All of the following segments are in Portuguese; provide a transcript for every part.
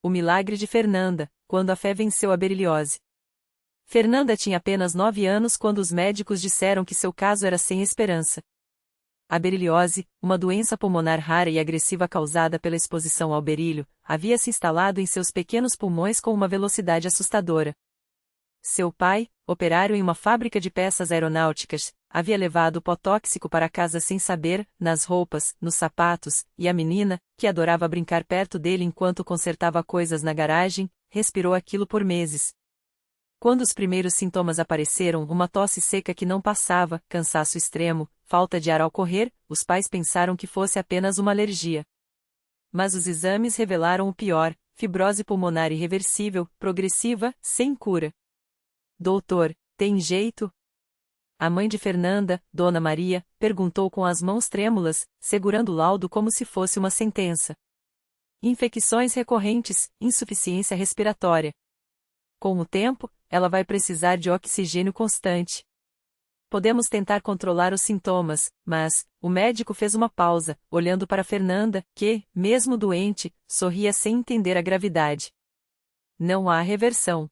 O milagre de Fernanda, quando a fé venceu a beriliose. Fernanda tinha apenas 9 anos quando os médicos disseram que seu caso era sem esperança. A beriliose, uma doença pulmonar rara e agressiva causada pela exposição ao berílio, havia se instalado em seus pequenos pulmões com uma velocidade assustadora. Seu pai, operário em uma fábrica de peças aeronáuticas, havia levado o pó tóxico para casa sem saber, nas roupas, nos sapatos, e a menina, que adorava brincar perto dele enquanto consertava coisas na garagem, respirou aquilo por meses. Quando os primeiros sintomas apareceram, uma tosse seca que não passava, cansaço extremo, falta de ar ao correr, os pais pensaram que fosse apenas uma alergia. Mas os exames revelaram o pior: fibrose pulmonar irreversível, progressiva, sem cura. Doutor, tem jeito? A mãe de Fernanda, Dona Maria, perguntou com as mãos trêmulas, segurando o laudo como se fosse uma sentença. Infecções recorrentes, insuficiência respiratória. Com o tempo, ela vai precisar de oxigênio constante. Podemos tentar controlar os sintomas, mas o médico fez uma pausa, olhando para Fernanda, que, mesmo doente, sorria sem entender a gravidade. Não há reversão.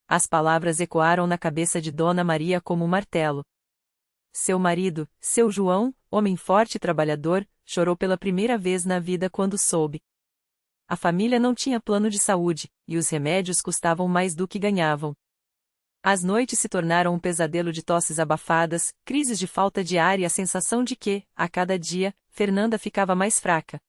As palavras ecoaram na cabeça de Dona Maria como um martelo. Seu marido, seu João, homem forte e trabalhador, chorou pela primeira vez na vida quando soube. A família não tinha plano de saúde, e os remédios custavam mais do que ganhavam. As noites se tornaram um pesadelo de tosses abafadas, crises de falta de ar e a sensação de que, a cada dia, Fernanda ficava mais fraca.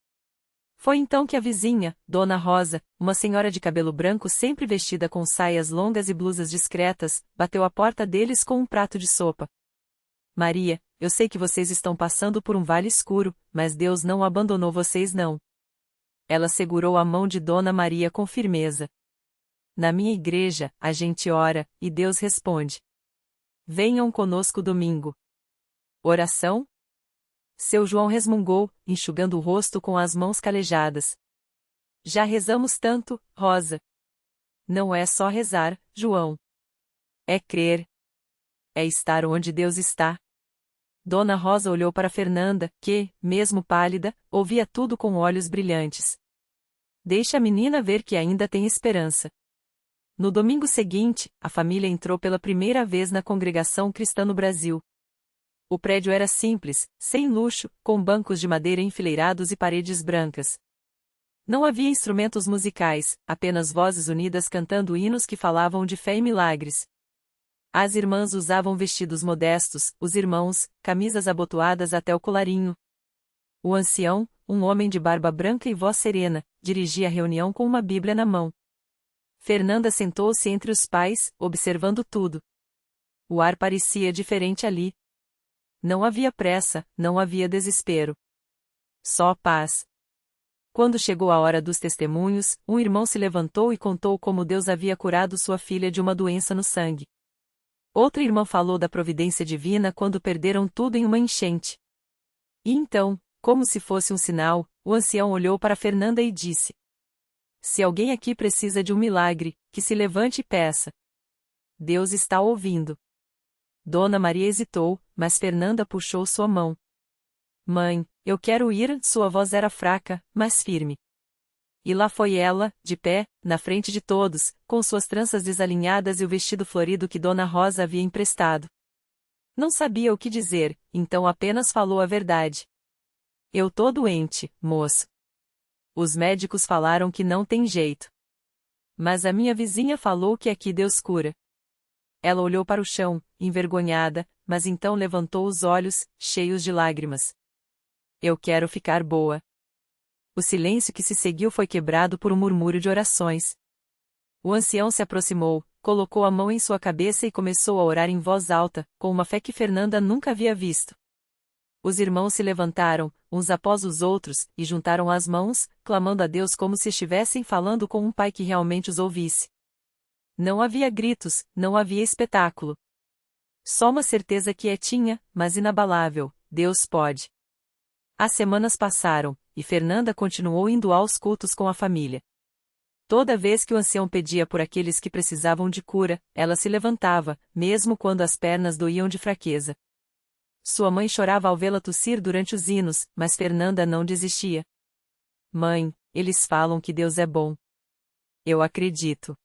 Foi então que a vizinha, Dona Rosa, uma senhora de cabelo branco sempre vestida com saias longas e blusas discretas, bateu à porta deles com um prato de sopa. Maria, eu sei que vocês estão passando por um vale escuro, mas Deus não abandonou vocês não. Ela segurou a mão de Dona Maria com firmeza. Na minha igreja, a gente ora, e Deus responde. Venham conosco domingo. Oração? Seu João resmungou, enxugando o rosto com as mãos calejadas. Já rezamos tanto, Rosa. Não é só rezar, João. É crer. É estar onde Deus está. Dona Rosa olhou para Fernanda, que, mesmo pálida, ouvia tudo com olhos brilhantes. Deixa a menina ver que ainda tem esperança. No domingo seguinte, a família entrou pela primeira vez na congregação cristã no Brasil. O prédio era simples, sem luxo, com bancos de madeira enfileirados e paredes brancas. Não havia instrumentos musicais, apenas vozes unidas cantando hinos que falavam de fé e milagres. As irmãs usavam vestidos modestos, os irmãos, camisas abotoadas até o colarinho. O ancião, um homem de barba branca e voz serena, dirigia a reunião com uma Bíblia na mão. Fernanda sentou-se entre os pais, observando tudo. O ar parecia diferente ali. Não havia pressa, não havia desespero. Só paz. Quando chegou a hora dos testemunhos, um irmão se levantou e contou como Deus havia curado sua filha de uma doença no sangue. Outra irmã falou da providência divina quando perderam tudo em uma enchente. E então, como se fosse um sinal, o ancião olhou para Fernanda e disse: Se alguém aqui precisa de um milagre, que se levante e peça. Deus está ouvindo. Dona Maria hesitou, mas Fernanda puxou sua mão. Mãe, eu quero ir, sua voz era fraca, mas firme. E lá foi ela, de pé, na frente de todos, com suas tranças desalinhadas e o vestido florido que Dona Rosa havia emprestado. Não sabia o que dizer, então apenas falou a verdade. Eu tô doente, moço. Os médicos falaram que não tem jeito. Mas a minha vizinha falou que aqui Deus cura. Ela olhou para o chão, envergonhada, mas então levantou os olhos, cheios de lágrimas. Eu quero ficar boa. O silêncio que se seguiu foi quebrado por um murmúrio de orações. O ancião se aproximou, colocou a mão em sua cabeça e começou a orar em voz alta, com uma fé que Fernanda nunca havia visto. Os irmãos se levantaram, uns após os outros, e juntaram as mãos, clamando a Deus como se estivessem falando com um pai que realmente os ouvisse. Não havia gritos, não havia espetáculo. Só uma certeza quietinha, mas inabalável: Deus pode. As semanas passaram, e Fernanda continuou indo aos cultos com a família. Toda vez que o ancião pedia por aqueles que precisavam de cura, ela se levantava, mesmo quando as pernas doíam de fraqueza. Sua mãe chorava ao vê-la tossir durante os hinos, mas Fernanda não desistia. Mãe, eles falam que Deus é bom. Eu acredito.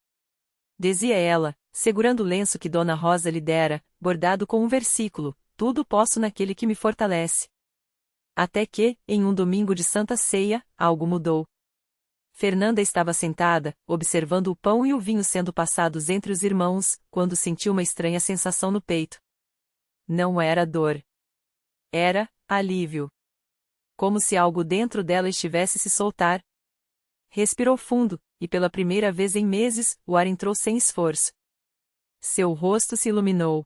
Dizia ela, segurando o lenço que Dona Rosa lhe dera, bordado com um versículo: tudo posso naquele que me fortalece. Até que, em um domingo de Santa Ceia, algo mudou. Fernanda estava sentada, observando o pão e o vinho sendo passados entre os irmãos, quando sentiu uma estranha sensação no peito. Não era dor. Era alívio. Como se algo dentro dela estivesse se soltar. Respirou fundo, e pela primeira vez em meses, o ar entrou sem esforço. Seu rosto se iluminou.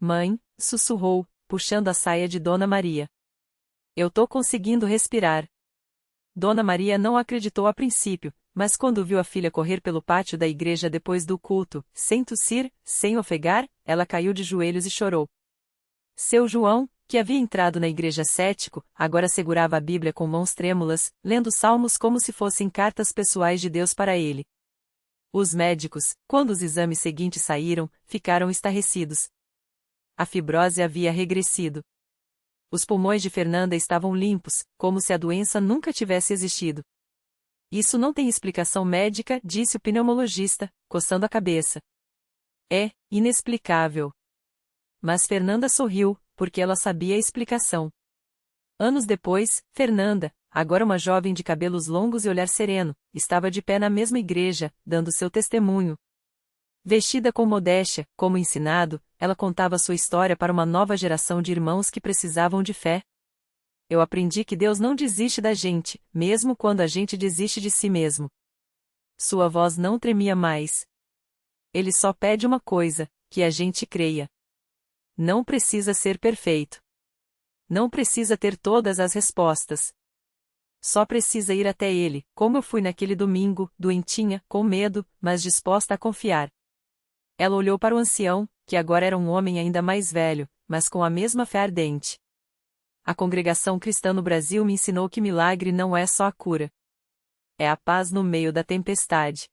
Mãe, sussurrou, puxando a saia de Dona Maria. Eu tô conseguindo respirar. Dona Maria não acreditou a princípio, mas quando viu a filha correr pelo pátio da igreja depois do culto, sem tossir, sem ofegar, ela caiu de joelhos e chorou. Seu João, que havia entrado na igreja cético, agora segurava a Bíblia com mãos trêmulas, lendo salmos como se fossem cartas pessoais de Deus para ele. Os médicos, quando os exames seguintes saíram, ficaram estarrecidos. A fibrose havia regressido. Os pulmões de Fernanda estavam limpos, como se a doença nunca tivesse existido. Isso não tem explicação médica, disse o pneumologista, coçando a cabeça. É inexplicável. Mas Fernanda sorriu, porque ela sabia a explicação. Anos depois, Fernanda, agora uma jovem de cabelos longos e olhar sereno, estava de pé na mesma igreja, dando seu testemunho. Vestida com modéstia, como ensinado, ela contava sua história para uma nova geração de irmãos que precisavam de fé. Eu aprendi que Deus não desiste da gente, mesmo quando a gente desiste de si mesmo. Sua voz não tremia mais. Ele só pede uma coisa, que a gente creia. Não precisa ser perfeito. Não precisa ter todas as respostas. Só precisa ir até ele, como eu fui naquele domingo, doentinha, com medo, mas disposta a confiar. Ela olhou para o ancião, que agora era um homem ainda mais velho, mas com a mesma fé ardente. A congregação cristã no Brasil me ensinou que milagre não é só a cura. É a paz no meio da tempestade.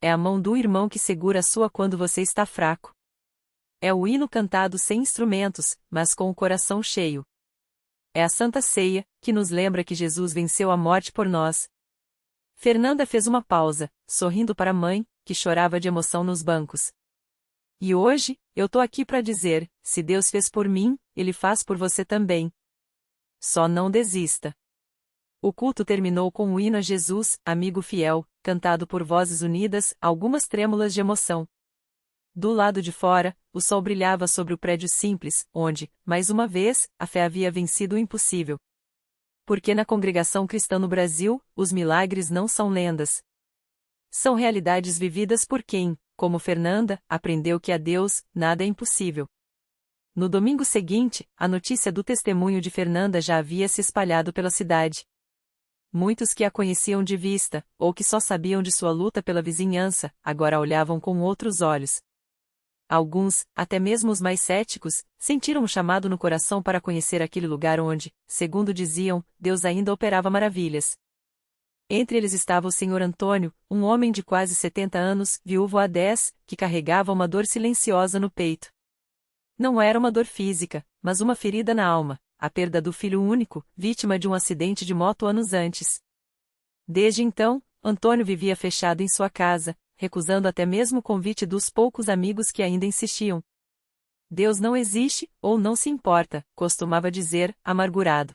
É a mão do irmão que segura a sua quando você está fraco. É o hino cantado sem instrumentos, mas com o coração cheio. É a Santa Ceia, que nos lembra que Jesus venceu a morte por nós. Fernanda fez uma pausa, sorrindo para a mãe, que chorava de emoção nos bancos. E hoje, eu tô aqui para dizer, se Deus fez por mim, Ele faz por você também. Só não desista. O culto terminou com o hino a Jesus, amigo fiel, cantado por vozes unidas, algumas trêmulas de emoção. Do lado de fora, o sol brilhava sobre o prédio simples, onde, mais uma vez, a fé havia vencido o impossível. Porque na congregação cristã no Brasil, os milagres não são lendas. São realidades vividas por quem, como Fernanda, aprendeu que a Deus, nada é impossível. No domingo seguinte, a notícia do testemunho de Fernanda já havia se espalhado pela cidade. Muitos que a conheciam de vista, ou que só sabiam de sua luta pela vizinhança, agora a olhavam com outros olhos. Alguns, até mesmo os mais céticos, sentiram um chamado no coração para conhecer aquele lugar onde, segundo diziam, Deus ainda operava maravilhas. Entre eles estava o Sr. Antônio, um homem de quase 70 anos, viúvo há 10, que carregava uma dor silenciosa no peito. Não era uma dor física, mas uma ferida na alma, a perda do filho único, vítima de um acidente de moto anos antes. Desde então, Antônio vivia fechado em sua casa, recusando até mesmo o convite dos poucos amigos que ainda insistiam. Deus não existe, ou não se importa, costumava dizer, amargurado.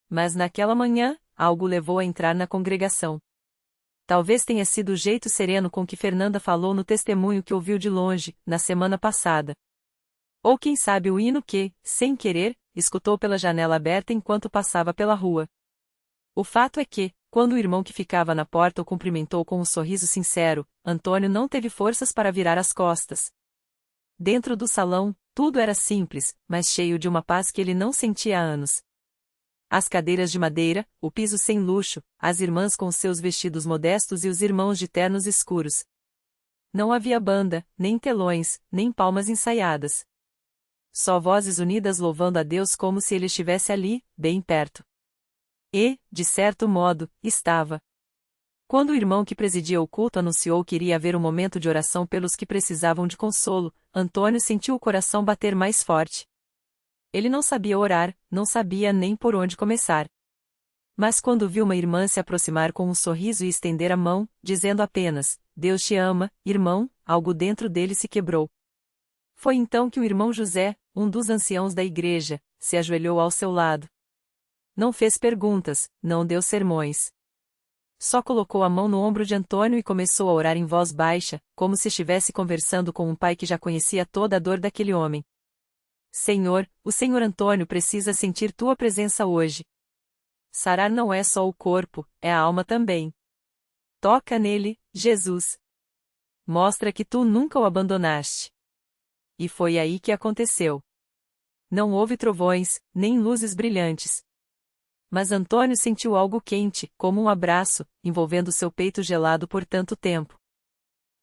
Mas naquela manhã, algo levou a entrar na congregação. Talvez tenha sido o jeito sereno com que Fernanda falou no testemunho que ouviu de longe, na semana passada. Ou quem sabe o hino que, sem querer, escutou pela janela aberta enquanto passava pela rua. O fato é que, quando o irmão que ficava na porta o cumprimentou com um sorriso sincero, Antônio não teve forças para virar as costas. Dentro do salão, tudo era simples, mas cheio de uma paz que ele não sentia há anos. As cadeiras de madeira, o piso sem luxo, as irmãs com seus vestidos modestos e os irmãos de ternos escuros. Não havia banda, nem telões, nem palmas ensaiadas. Só vozes unidas louvando a Deus como se ele estivesse ali, bem perto. E, de certo modo, estava. Quando o irmão que presidia o culto anunciou que iria haver um momento de oração pelos que precisavam de consolo, Antônio sentiu o coração bater mais forte. Ele não sabia orar, não sabia nem por onde começar. Mas quando viu uma irmã se aproximar com um sorriso e estender a mão, dizendo apenas, Deus te ama, irmão, algo dentro dele se quebrou. Foi então que o irmão José, um dos anciãos da igreja, se ajoelhou ao seu lado. Não fez perguntas, não deu sermões. Só colocou a mão no ombro de Antônio e começou a orar em voz baixa, como se estivesse conversando com um pai que já conhecia toda a dor daquele homem. Senhor, o senhor Antônio precisa sentir tua presença hoje. Sarar não é só o corpo, é a alma também. Toca nele, Jesus. Mostra que tu nunca o abandonaste. E foi aí que aconteceu. Não houve trovões, nem luzes brilhantes. Mas Antônio sentiu algo quente, como um abraço, envolvendo seu peito gelado por tanto tempo.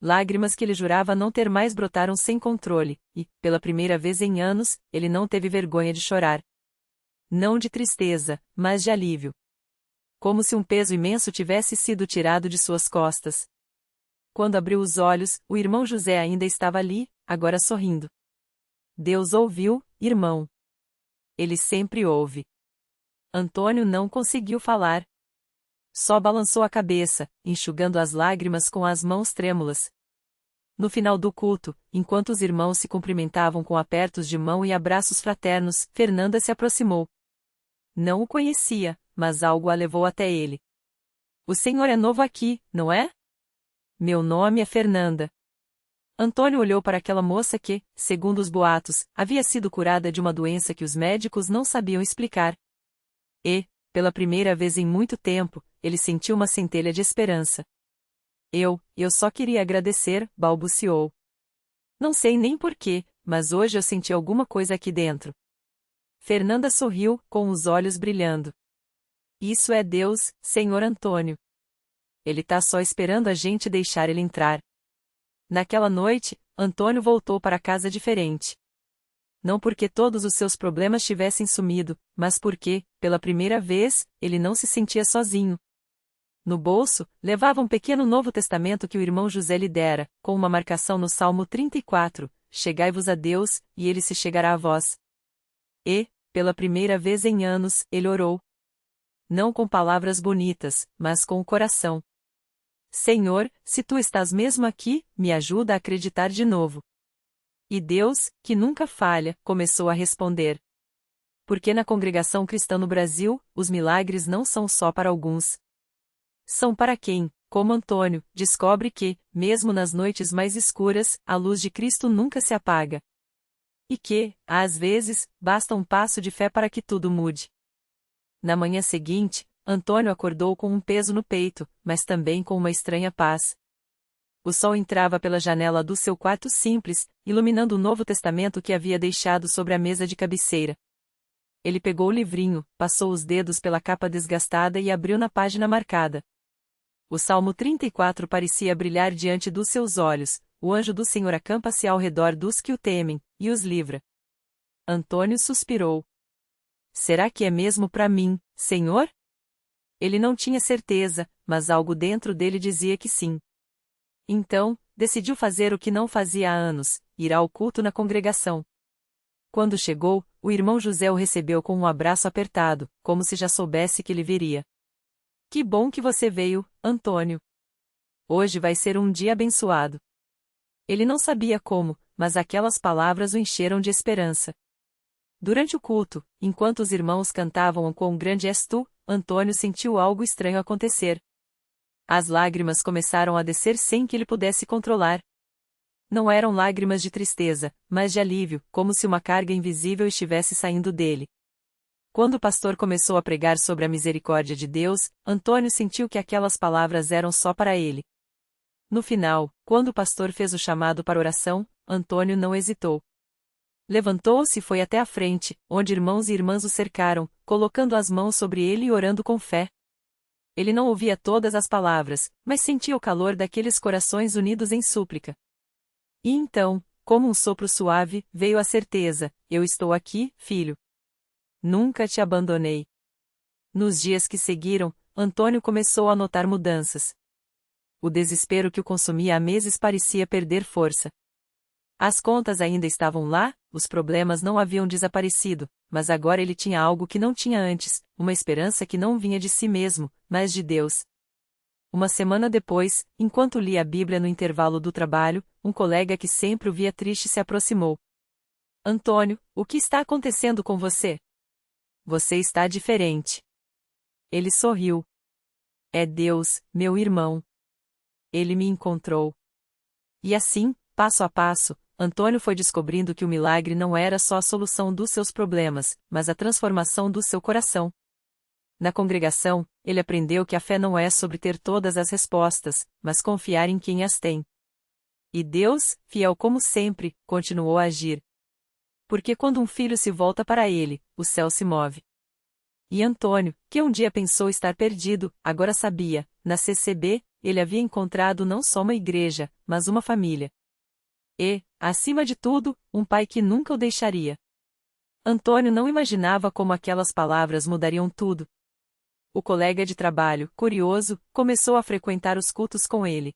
Lágrimas que ele jurava não ter mais brotaram sem controle, e, pela primeira vez em anos, ele não teve vergonha de chorar. Não de tristeza, mas de alívio. Como se um peso imenso tivesse sido tirado de suas costas. Quando abriu os olhos, o irmão José ainda estava ali, agora sorrindo. Deus ouviu, irmão. Ele sempre ouve. Antônio não conseguiu falar. Só balançou a cabeça, enxugando as lágrimas com as mãos trêmulas. No final do culto, enquanto os irmãos se cumprimentavam com apertos de mão e abraços fraternos, Fernanda se aproximou. Não o conhecia, mas algo a levou até ele. O senhor é novo aqui, não é? Meu nome é Fernanda. Antônio olhou para aquela moça que, segundo os boatos, havia sido curada de uma doença que os médicos não sabiam explicar. E, pela primeira vez em muito tempo, ele sentiu uma centelha de esperança. Eu só queria agradecer, balbuciou. Não sei nem porquê, mas hoje eu senti alguma coisa aqui dentro. Fernanda sorriu, com os olhos brilhando. Isso é Deus, senhor Antônio. Ele tá só esperando a gente deixar ele entrar. Naquela noite, Antônio voltou para casa diferente. Não porque todos os seus problemas tivessem sumido, mas porque, pela primeira vez, ele não se sentia sozinho. No bolso, levava um pequeno Novo Testamento que o irmão José lhe dera, com uma marcação no Salmo 34, Chegai-vos a Deus, e ele se chegará a vós. E, pela primeira vez em anos, ele orou. Não com palavras bonitas, mas com o coração. Senhor, se tu estás mesmo aqui, me ajuda a acreditar de novo. E Deus, que nunca falha, começou a responder. Porque na congregação cristã no Brasil, os milagres não são só para alguns. São para quem, como Antônio, descobre que, mesmo nas noites mais escuras, a luz de Cristo nunca se apaga. E que, às vezes, basta um passo de fé para que tudo mude. Na manhã seguinte, Antônio acordou com um peso no peito, mas também com uma estranha paz. O sol entrava pela janela do seu quarto simples, iluminando o Novo Testamento que havia deixado sobre a mesa de cabeceira. Ele pegou o livrinho, passou os dedos pela capa desgastada e abriu na página marcada. O Salmo 34 parecia brilhar diante dos seus olhos, o anjo do Senhor acampa-se ao redor dos que o temem, e os livra. Antônio suspirou. Será que é mesmo para mim, Senhor? Ele não tinha certeza, mas algo dentro dele dizia que sim. Então, decidiu fazer o que não fazia há anos, ir ao culto na congregação. Quando chegou, o irmão José o recebeu com um abraço apertado, como se já soubesse que ele viria. Que bom que você veio, Antônio. Hoje vai ser um dia abençoado. Ele não sabia como, mas aquelas palavras o encheram de esperança. Durante o culto, enquanto os irmãos cantavam o Quão grande és tu, Antônio sentiu algo estranho acontecer. As lágrimas começaram a descer sem que ele pudesse controlar. Não eram lágrimas de tristeza, mas de alívio, como se uma carga invisível estivesse saindo dele. Quando o pastor começou a pregar sobre a misericórdia de Deus, Antônio sentiu que aquelas palavras eram só para ele. No final, quando o pastor fez o chamado para oração, Antônio não hesitou. Levantou-se e foi até a frente, onde irmãos e irmãs o cercaram, colocando as mãos sobre ele e orando com fé. Ele não ouvia todas as palavras, mas sentia o calor daqueles corações unidos em súplica. E então, como um sopro suave, veio a certeza: eu estou aqui, filho. Nunca te abandonei. Nos dias que seguiram, Antônio começou a notar mudanças. O desespero que o consumia há meses parecia perder força. As contas ainda estavam lá, os problemas não haviam desaparecido, mas agora ele tinha algo que não tinha antes, uma esperança que não vinha de si mesmo, mas de Deus. Uma semana depois, enquanto lia a Bíblia no intervalo do trabalho, um colega que sempre o via triste se aproximou. Antônio, o que está acontecendo com você? Você está diferente. Ele sorriu. É Deus, meu irmão. Ele me encontrou. E assim, passo a passo, Antônio foi descobrindo que o milagre não era só a solução dos seus problemas, mas a transformação do seu coração. Na congregação, ele aprendeu que a fé não é sobre ter todas as respostas, mas confiar em quem as tem. E Deus, fiel como sempre, continuou a agir. Porque quando um filho se volta para ele, o céu se move. E Antônio, que um dia pensou estar perdido, agora sabia, na CCB, ele havia encontrado não só uma igreja, mas uma família. E, acima de tudo, um pai que nunca o deixaria. Antônio não imaginava como aquelas palavras mudariam tudo. O colega de trabalho, curioso, começou a frequentar os cultos com ele.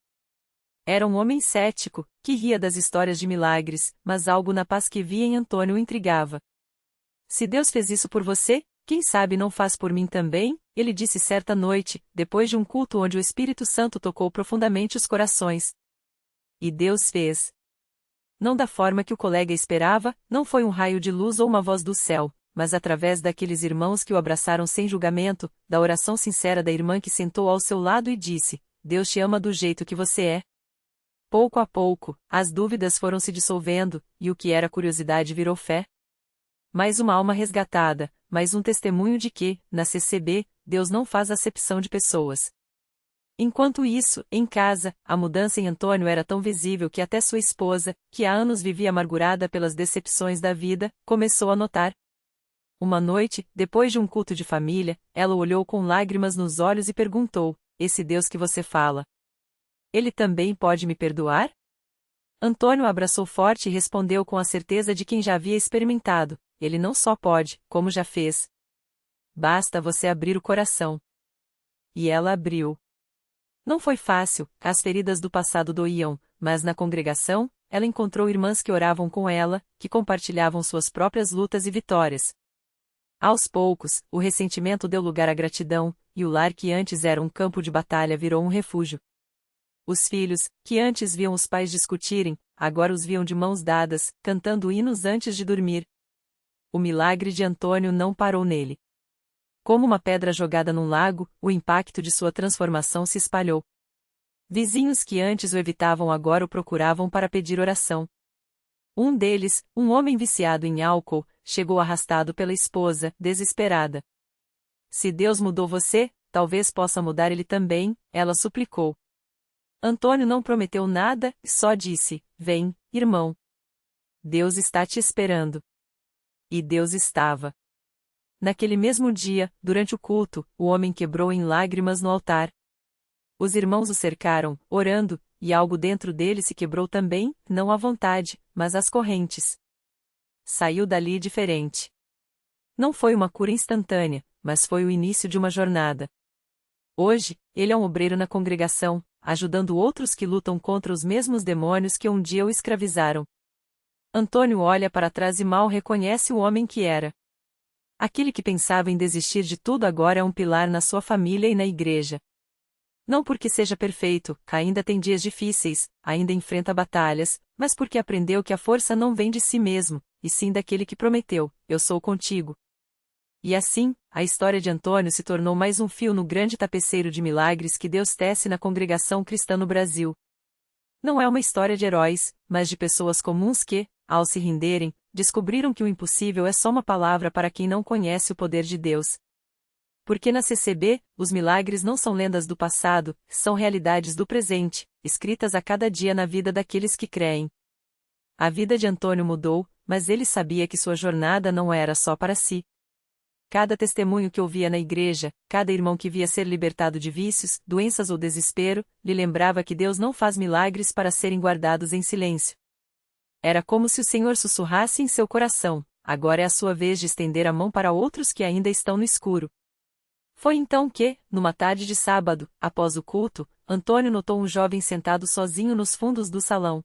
Era um homem cético, que ria das histórias de milagres, mas algo na paz que via em Antônio o intrigava. Se Deus fez isso por você, quem sabe não faz por mim também? Ele disse certa noite, depois de um culto onde o Espírito Santo tocou profundamente os corações. E Deus fez. Não da forma que o colega esperava, não foi um raio de luz ou uma voz do céu, mas através daqueles irmãos que o abraçaram sem julgamento, da oração sincera da irmã que sentou ao seu lado e disse: Deus te ama do jeito que você é. Pouco a pouco, as dúvidas foram se dissolvendo, e o que era curiosidade virou fé. Mais uma alma resgatada, mais um testemunho de que, na CCB, Deus não faz acepção de pessoas. Enquanto isso, em casa, a mudança em Antônio era tão visível que até sua esposa, que há anos vivia amargurada pelas decepções da vida, começou a notar. Uma noite, depois de um culto de família, ela o olhou com lágrimas nos olhos e perguntou: Esse Deus que você fala, ele também pode me perdoar? Antônio a abraçou forte e respondeu com a certeza de quem já havia experimentado: Ele não só pode, como já fez. Basta você abrir o coração. E ela abriu. Não foi fácil, as feridas do passado doíam, mas na congregação, ela encontrou irmãs que oravam com ela, que compartilhavam suas próprias lutas e vitórias. Aos poucos, o ressentimento deu lugar à gratidão, e o lar que antes era um campo de batalha virou um refúgio. Os filhos, que antes viam os pais discutirem, agora os viam de mãos dadas, cantando hinos antes de dormir. O milagre de Antônio não parou nele. Como uma pedra jogada num lago, o impacto de sua transformação se espalhou. Vizinhos que antes o evitavam agora o procuravam para pedir oração. Um deles, um homem viciado em álcool, chegou arrastado pela esposa, desesperada. Se Deus mudou você, talvez possa mudar ele também, ela suplicou. Antônio não prometeu nada, só disse: Vem, irmão. Deus está te esperando. E Deus estava. Naquele mesmo dia, durante o culto, o homem quebrou em lágrimas no altar. Os irmãos o cercaram, orando, e algo dentro dele se quebrou também, não à vontade, mas às correntes. Saiu dali diferente. Não foi uma cura instantânea, mas foi o início de uma jornada. Hoje, ele é um obreiro na congregação, ajudando outros que lutam contra os mesmos demônios que um dia o escravizaram. Antônio olha para trás e mal reconhece o homem que era. Aquele que pensava em desistir de tudo agora é um pilar na sua família e na igreja. Não porque seja perfeito, ainda tem dias difíceis, ainda enfrenta batalhas, mas porque aprendeu que a força não vem de si mesmo, e sim daquele que prometeu: Eu sou contigo. E assim, a história de Antônio se tornou mais um fio no grande tapeceiro de milagres que Deus tece na congregação cristã no Brasil. Não é uma história de heróis, mas de pessoas comuns que, ao se renderem, descobriram que o impossível é só uma palavra para quem não conhece o poder de Deus. Porque na CCB, os milagres não são lendas do passado, são realidades do presente, escritas a cada dia na vida daqueles que creem. A vida de Antônio mudou, mas ele sabia que sua jornada não era só para si. Cada testemunho que ouvia na igreja, cada irmão que via ser libertado de vícios, doenças ou desespero, lhe lembrava que Deus não faz milagres para serem guardados em silêncio. Era como se o Senhor sussurrasse em seu coração: agora é a sua vez de estender a mão para outros que ainda estão no escuro. Foi então que, numa tarde de sábado, após o culto, Antônio notou um jovem sentado sozinho nos fundos do salão.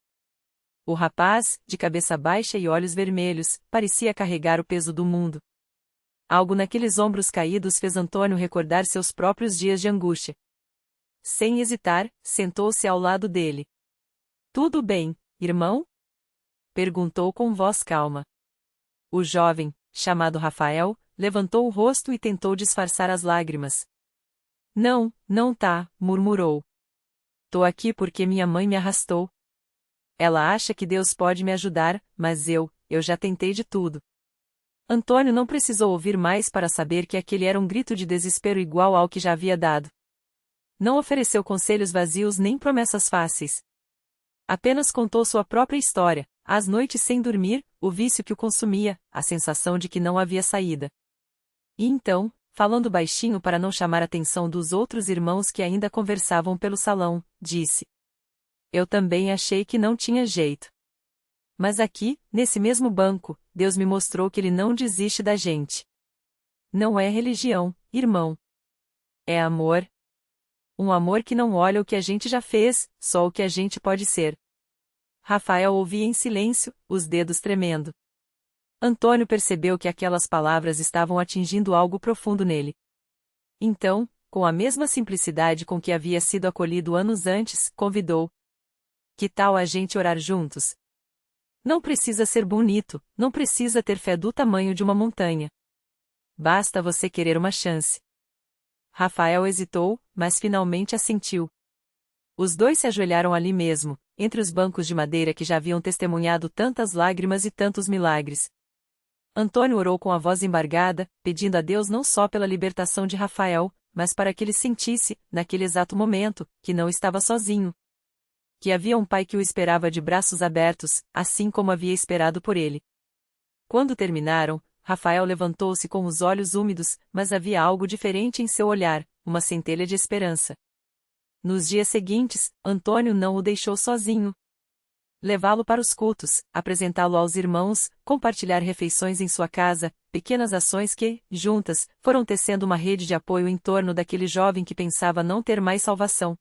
O rapaz, de cabeça baixa e olhos vermelhos, parecia carregar o peso do mundo. Algo naqueles ombros caídos fez Antônio recordar seus próprios dias de angústia. Sem hesitar, sentou-se ao lado dele. Tudo bem, irmão? Perguntou com voz calma. O jovem, chamado Rafael, levantou o rosto e tentou disfarçar as lágrimas. Não, não tá, murmurou. Tô aqui porque minha mãe me arrastou. Ela acha que Deus pode me ajudar, mas eu já tentei de tudo. Antônio não precisou ouvir mais para saber que aquele era um grito de desespero igual ao que já havia dado. Não ofereceu conselhos vazios nem promessas fáceis. Apenas contou sua própria história, as noites sem dormir, o vício que o consumia, a sensação de que não havia saída. E então, falando baixinho para não chamar a atenção dos outros irmãos que ainda conversavam pelo salão, disse: Eu também achei que não tinha jeito. Mas aqui, nesse mesmo banco, Deus me mostrou que Ele não desiste da gente. Não é religião, irmão. É amor. Um amor que não olha o que a gente já fez, só o que a gente pode ser. Rafael ouvia em silêncio, os dedos tremendo. Antônio percebeu que aquelas palavras estavam atingindo algo profundo nele. Então, com a mesma simplicidade com que havia sido acolhido anos antes, convidou: Que tal a gente orar juntos? Não precisa ser bonito, não precisa ter fé do tamanho de uma montanha. Basta você querer uma chance. Rafael hesitou, mas finalmente assentiu. Os dois se ajoelharam ali mesmo, entre os bancos de madeira que já haviam testemunhado tantas lágrimas e tantos milagres. Antônio orou com a voz embargada, pedindo a Deus não só pela libertação de Rafael, mas para que ele sentisse, naquele exato momento, que não estava sozinho. Que havia um pai que o esperava de braços abertos, assim como havia esperado por ele. Quando terminaram, Rafael levantou-se com os olhos úmidos, mas havia algo diferente em seu olhar, uma centelha de esperança. Nos dias seguintes, Antônio não o deixou sozinho. Levá-lo para os cultos, apresentá-lo aos irmãos, compartilhar refeições em sua casa, pequenas ações que, juntas, foram tecendo uma rede de apoio em torno daquele jovem que pensava não ter mais salvação.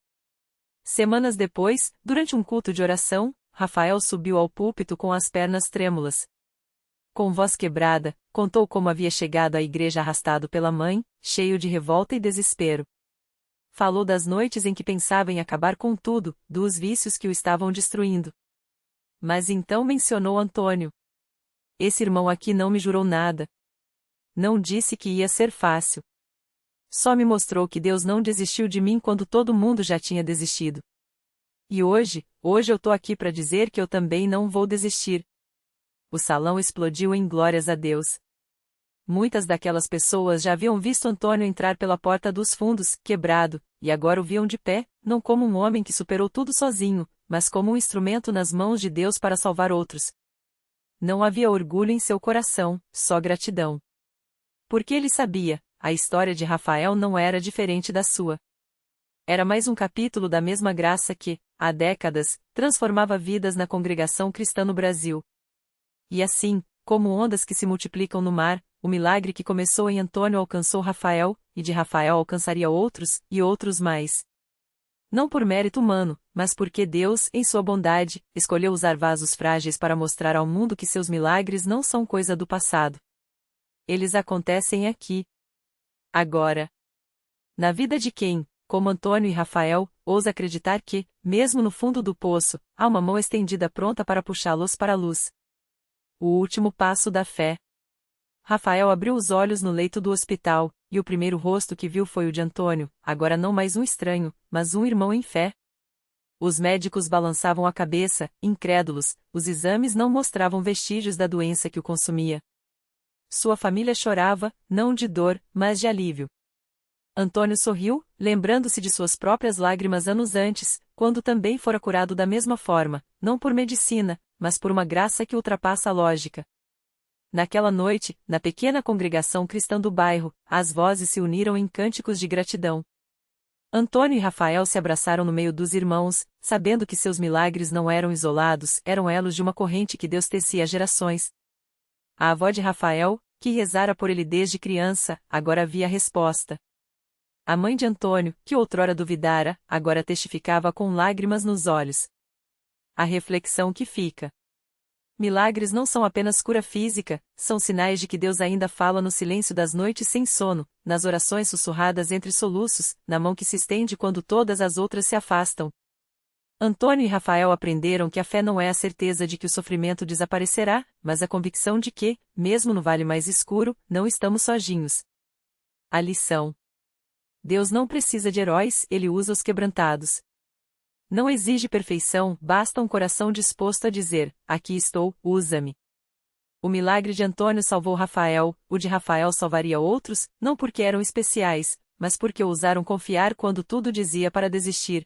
Semanas depois, durante um culto de oração, Rafael subiu ao púlpito com as pernas trêmulas. Com voz quebrada, contou como havia chegado à igreja arrastado pela mãe, cheio de revolta e desespero. Falou das noites em que pensava em acabar com tudo, dos vícios que o estavam destruindo. Mas então mencionou Antônio. Esse irmão aqui não me jurou nada. Não disse que ia ser fácil. Só me mostrou que Deus não desistiu de mim quando todo mundo já tinha desistido. E hoje eu tô aqui para dizer que eu também não vou desistir. O salão explodiu em glórias a Deus. Muitas daquelas pessoas já haviam visto Antônio entrar pela porta dos fundos, quebrado, e agora o viam de pé, não como um homem que superou tudo sozinho, mas como um instrumento nas mãos de Deus para salvar outros. Não havia orgulho em seu coração, só gratidão. Porque ele sabia, a história de Rafael não era diferente da sua. Era mais um capítulo da mesma graça que, há décadas, transformava vidas na congregação cristã no Brasil. E assim, como ondas que se multiplicam no mar, o milagre que começou em Antônio alcançou Rafael, e de Rafael alcançaria outros, e outros mais. Não por mérito humano, mas porque Deus, em sua bondade, escolheu usar vasos frágeis para mostrar ao mundo que seus milagres não são coisa do passado. Eles acontecem aqui. Agora. Na vida de quem, como Antônio e Rafael, ousa acreditar que, mesmo no fundo do poço, há uma mão estendida pronta para puxá-los para a luz. O último passo da fé. Rafael abriu os olhos no leito do hospital, e o primeiro rosto que viu foi o de Antônio, agora não mais um estranho, mas um irmão em fé. Os médicos balançavam a cabeça, incrédulos, os exames não mostravam vestígios da doença que o consumia. Sua família chorava, não de dor, mas de alívio. Antônio sorriu, lembrando-se de suas próprias lágrimas anos antes, quando também fora curado da mesma forma, não por medicina, mas por uma graça que ultrapassa a lógica. Naquela noite, na pequena congregação cristã do bairro, as vozes se uniram em cânticos de gratidão. Antônio e Rafael se abraçaram no meio dos irmãos, sabendo que seus milagres não eram isolados, eram elos de uma corrente que Deus tecia há gerações. A avó de Rafael, que rezara por ele desde criança, agora havia a resposta. A mãe de Antônio, que outrora duvidara, agora testificava com lágrimas nos olhos. A reflexão que fica. Milagres não são apenas cura física, são sinais de que Deus ainda fala no silêncio das noites sem sono, nas orações sussurradas entre soluços, na mão que se estende quando todas as outras se afastam. Antônio e Rafael aprenderam que a fé não é a certeza de que o sofrimento desaparecerá, mas a convicção de que, mesmo no vale mais escuro, não estamos sozinhos. A lição. Deus não precisa de heróis, ele usa os quebrantados. Não exige perfeição, basta um coração disposto a dizer: aqui estou, usa-me. O milagre de Antônio salvou Rafael, o de Rafael salvaria outros, não porque eram especiais, mas porque ousaram confiar quando tudo dizia para desistir.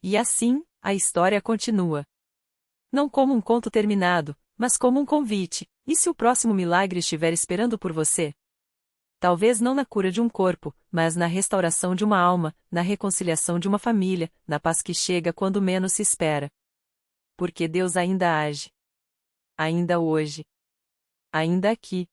E assim, a história continua. Não como um conto terminado, mas como um convite. E se o próximo milagre estiver esperando por você? Talvez não na cura de um corpo, mas na restauração de uma alma, na reconciliação de uma família, na paz que chega quando menos se espera. Porque Deus ainda age. Ainda hoje. Ainda aqui.